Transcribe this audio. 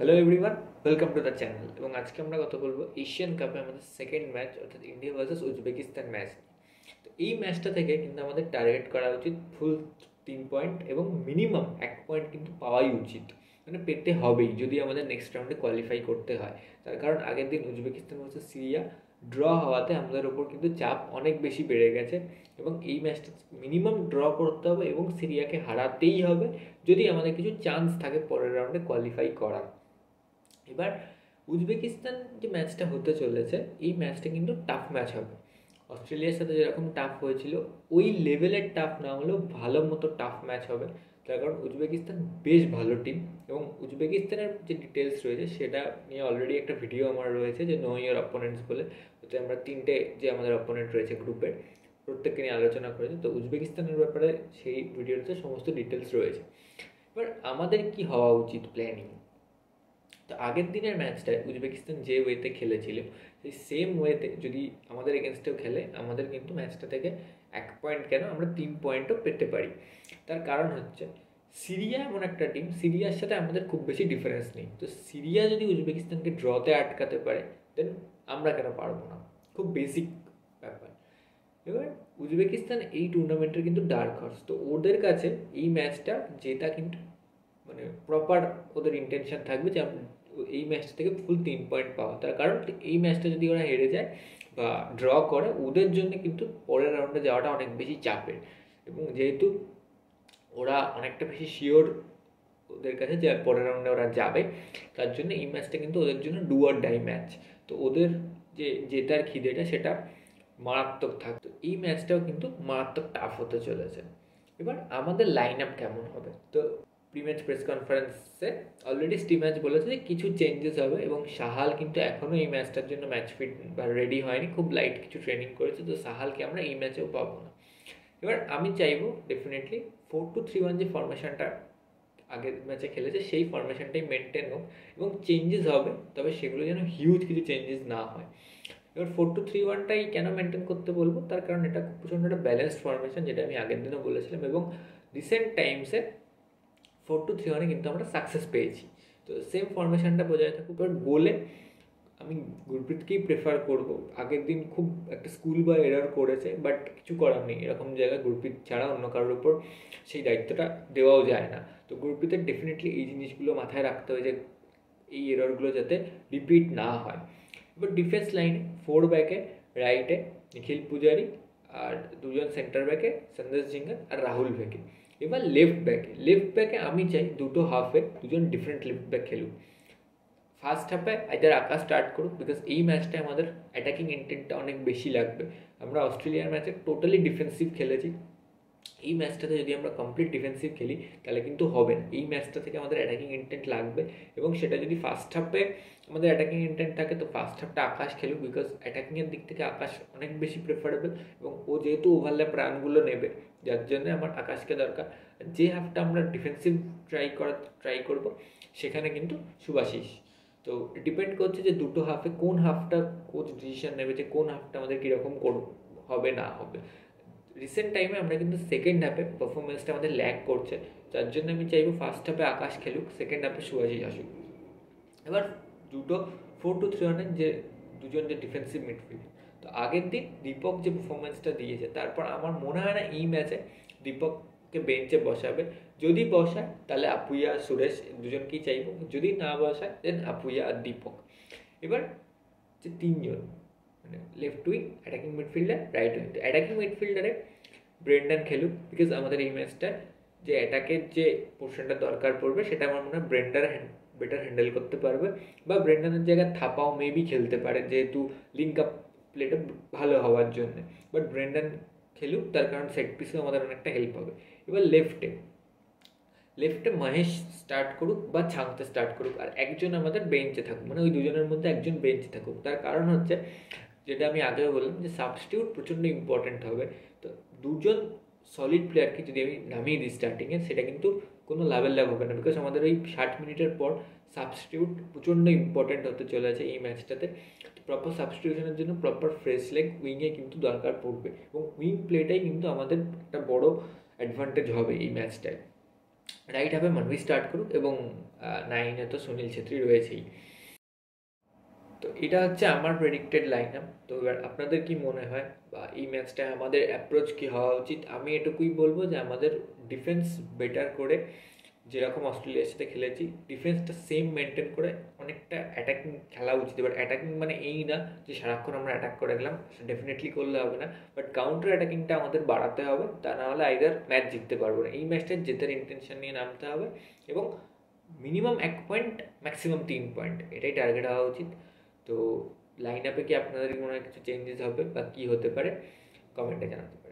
Hello everyone, welcome to the channel. এবং আজকে আমরা কথা বলবো এশিয়ান কাপে আমাদের সেকেন্ড ম্যাচ অর্থাৎ ইন্ডিয়া ভার্সেস উজবেকিস্তান ম্যাচ। তো এই ম্যাচটা থেকে কিন্তু আমাদের টার্গেট করা উচিত ফুল 3 পয়েন্ট এবং মিনিমাম 1 পয়েন্ট কিন্তু পাওয়াই উচিত, মানে পেতে হবেই যদি আমাদের নেক্সট রাউন্ডে কোয়ালিফাই করতে হয়। তার কারণ আগের দিন উজবেকিস্তান ভার্সেস সিরিয়া ড্র হওয়াতে আমাদের ওপর কিন্তু চাপ অনেক বেশি বেড়ে গেছে এবং এই ম্যাচটা মিনিমাম ড্র করতে হবে এবং সিরিয়াকে হারাতেই হবে যদি আমাদের কিছু চান্স থাকে পরের রাউন্ডে কোয়ালিফাই করার। এবার উজবেকিস্তান যে ম্যাচটা হতে চলেছে, এই ম্যাচটা কিন্তু টাফ ম্যাচ হবে। অস্ট্রেলিয়ার সাথে যেরকম টাফ হয়েছিল ওই লেভেলের টাফ না হলেও ভালো মতো টাফ ম্যাচ হবে। তার কারণ উজবেকিস্তান বেশ ভালো টিম এবং উজবেকিস্তানের যে ডিটেলস রয়েছে সেটা নিয়ে অলরেডি একটা ভিডিও আমার রয়েছে, যে নো ইয়ার অপোনেন্টস বলে। ওতে আমরা তিনটে যে আমাদের অপোনেন্ট রয়েছে গ্রুপের প্রত্যেককে নিয়ে আলোচনা করেছি। তো উজবেকিস্তানের ব্যাপারে সেই ভিডিওতে সমস্ত ডিটেলস রয়েছে। এবার আমাদের কি হওয়া উচিত প্ল্যানিং। তো আগের দিনের ম্যাচটায় উজবেকিস্তান যে ওয়েতে খেলেছিল সেই সেম ওয়েতে যদি আমাদের এগেনস্টেও খেলে, আমাদের কিন্তু ম্যাচটা থেকে 1 পয়েন্ট কেন আমরা 3 পয়েন্টও পেতে পারি। তার কারণ হচ্ছে সিরিয়া এমন একটা টিম, সিরিয়ার সাথে আমাদের খুব বেশি ডিফারেন্স নেই। তো সিরিয়া যদি উজবেকিস্তানকে ড্রতে আটকাতে পারে, দেন আমরা কেন পারবো না? খুব বেসিক ব্যাপার। এবার উজবেকিস্তান এই টুর্নামেন্টের কিন্তু ডার্ক হর্স, তো ওদের কাছে এই ম্যাচটা জেতা কিন্তু মানে প্রপার ওদের ইন্টেনশন থাকবে যে এই ম্যাচটা থেকে ফুল 3 পয়েন্ট পাওয়া। তার কারণ এই ম্যাচটা যদি ওরা হেরে যায় বা ড্র করে, ওদের জন্য কিন্তু পরের রাউন্ডে যাওয়াটা অনেক বেশি চাপের। এবং যেহেতু ওরা অনেকটা বেশি শিওর ওদের কাছে যে পরের রাউন্ডে ওরা যাবে, তার জন্য এই ম্যাচটা কিন্তু ওদের জন্য ডু অর ডাই ম্যাচ। তো ওদের যে জেতার খিদেটা সেটা মারাত্মক থাকতো। এই ম্যাচটাও কিন্তু মারাত্মক টাফ হতে চলেছে। এবার আমাদের লাইন আপ কেমন হবে? তো প্রি ম্যাচ প্রেস কনফারেন্সে অলরেডি স্টিভ বলেছে যে কিছু চেঞ্জেস হবে এবং সাহাল কিন্তু এখনও এই ম্যাচটার জন্য ম্যাচ ফিট বা রেডি হয়নি, খুব লাইট কিছু ট্রেনিং করেছে। তো সাহালকে আমরা এই ম্যাচেও পাবো না। এবার আমি চাইবো ডেফিনেটলি 4-2-3-1 যে ফরমেশনটা আগের ম্যাচে খেলেছে সেই ফরমেশনটাই মেনটেন হোক এবং চেঞ্জেস হবে, তবে সেগুলো যেন হিউজ কিছু চেঞ্জেস না হয়। এবার 4-2-3-1টাই কেন মেনটেন করতে বলবো, তার কারণ এটা খুব প্রচণ্ড একটা ব্যালেন্সড ফরমেশন, যেটা আমি আগের দিনও বলেছিলাম এবং রিসেন্ট টাইমসে 4-2-3-1 কিন্তু আমরা সাকসেস পেয়েছি। তো সেম ফরমেশনটা বজায় থাকুক। এবার গোলে আমি গুরপ্রীতকেই প্রেফার করব। আগের দিন খুব একটা স্কুল বা এরার করেছে, বাট কিছু করার নেই, এরকম জায়গায় গুরপ্রীত ছাড়া অন্য কারোর উপর সেই দায়িত্বটা দেওয়াও যায় না। তো গুরপ্রীতের ডেফিনেটলি এই জিনিসগুলো মাথায় রাখতে হবে যে এই এররগুলো যাতে রিপিট না হয়। এবার ডিফেন্স লাইনে 4 ব্যাকে রাইটে নিখিল পূজারি আর দুজন সেন্টার ব্যাকে সন্দেশ জিঙ্গার আর রাহুল ভেকে। এবার লেফট ব্যাকে আমি চাই দুটো হাফে দুজন ডিফারেন্ট লেফট ব্যাক খেলুক। ফার্স্ট হাফে আইদার আকাশ স্টার্ট করুক, বিকজ এই ম্যাচটায় আমাদের অ্যাটাকিং ইন্টেন্টটা অনেক বেশি লাগবে। আমরা অস্ট্রেলিয়ার ম্যাচে টোটালি ডিফেন্সিভ খেলেছি, এই ম্যাচটাতে যদি আমরা কমপ্লিট ডিফেন্সিভ খেলি তাহলে কিন্তু হবে না। এই ম্যাচটা থেকে আমাদের অ্যাটাকিং ইন্টেন্ট লাগবে এবং সেটা যদি ফার্স্ট হাফে আমাদের অ্যাটাকিং ইন্টেন্ট থাকে তো ফার্স্ট হাফটা আকাশ খেলুক, বিকজ অ্যাটাকিংয়ের দিক থেকে আকাশ অনেক বেশি প্রেফারেবল এবং ও যেহেতু ওভারল্যাপ রানগুলো নেবে, যার জন্য আমার আকাশকে দরকার। যে হাফটা আমরা ডিফেন্সিভ ট্রাই করব সেখানে কিন্তু শুভাশিস। তো ডিপেন্ড করছে যে দুটো হাফে কোন হাফটা কোচ ডিসিশন নেবে যে কোন হাফটা আমাদের কীরকম হবে না হবে। রিসেন্ট টাইমে আমরা কিন্তু সেকেন্ড হাফে পারফরমেন্সটা আমাদের ল্যাক করছে, যার জন্য আমি চাইবো ফার্স্ট হাফে আকাশ খেলুক, সেকেন্ড হাফে শুভাশিস আসুক। এবার দুটো 4-2-3-1 যে দুজন যে ডিফেন্সিভ মিডফিল্ড, তো আগের দিন দীপক যে পারফরমেন্সটা দিয়েছে, তারপর আমার মনে হয় না এই ম্যাচে দীপককে বেঞ্চে বসাবে। যদি বসায় তাহলে আপুইয়া সুরেশ দুজনকেই চাইবো, যদি না বসায় দেন আপুইয়া আর দীপক। এবার যে তিনজন মানে left wing, attacking midfielder, right wing. তো অ্যাটাকিং মিডফিল্ডারে ব্রেন্ডন খেলুক, বিকজ আমাদের এই ম্যাচটা যে অ্যাটাকের যে পোর্শনটা দরকার পড়বে সেটা আমার মনে হয় ব্রেন্ডার বেটার হ্যান্ডেল করতে পারবে, বা ব্রেন্ডনের জায়গায় থাপাও মেবি খেলতে পারে যেহেতু লিঙ্ক আপ প্লেটা ভালো হওয়ার জন্য। বাট ব্রেন্ডন খেলুক, তার কারণ সেট পিসেও আমাদের অনেকটা হেল্প হবে। এবার লেফটে মহেশ স্টার্ট করুক বা ছাংতে স্টার্ট করুক, আর একজন আমাদের বেঞ্চে থাকুক, মানে ওই দুজনের মধ্যে একজন বেঞ্চে থাকুক। তার কারণ হচ্ছে যেটা আমি আগেও বললাম যে সাবস্টিটিউট প্রচণ্ড ইম্পর্ট্যান্ট হবে। তো দুজন সলিড প্লেয়ারকে যদি আমি নামিয়ে দিই স্টার্টিংয়ে, সেটা কিন্তু কোনো লাভ হবে না, বিকজ আমাদের ওই 60 মিনিটের পর সাবস্টিটিউট প্রচণ্ড ইম্পর্ট্যান্ট হতে চলেছে এই ম্যাচটাতে। প্রপার সাবস্টিটিউশনের জন্য প্রপার ফ্রেশ লেগ উইংয়ে কিন্তু দরকার পড়বে এবং উইং প্লেটাই কিন্তু আমাদের একটা বড় অ্যাডভান্টেজ হবে এই ম্যাচটায়। রাইট হাফে মানবী স্টার্ট করুক এবং 9-এ তো সুনীল ছেত্রী রয়েছেই। তো এটা হচ্ছে আমার প্রেডিক্টেড লাইন আপ। তো এবার আপনাদের কি মনে হয় বা এই ম্যাচটায় আমাদের অ্যাপ্রোচ কি হওয়া উচিত? আমি এটুকুই বলবো যে আমাদের ডিফেন্স বেটার করে, যেরকম অস্ট্রেলিয়ার সাথে খেলেছি ডিফেন্সটা সেম মেনটেন করে অনেকটা অ্যাটাকিং খেলা উচিত। এবার অ্যাটাকিং মানে এই না যে সারাক্ষণ আমরা অ্যাটাক করে গেলাম, ডেফিনেটলি করলে হবে না, বাট কাউন্টার অ্যাটাকিংটা আমাদের বাড়াতে হবে, তা না হলে আইদার ম্যাচ জিততে পারবো না। এই ম্যাচটা জেতার ইন্টেনশন নিয়ে নামতে হবে এবং মিনিমাম 1 পয়েন্ট, ম্যাক্সিমাম 3 পয়েন্ট, এটাই টার্গেট হওয়া উচিত। তো লাইন আপে কি আপনাদের মনে হয় কিছু চেঞ্জেস হবে বা কী হতে পারে, কমেন্টে জানাতে পারেন।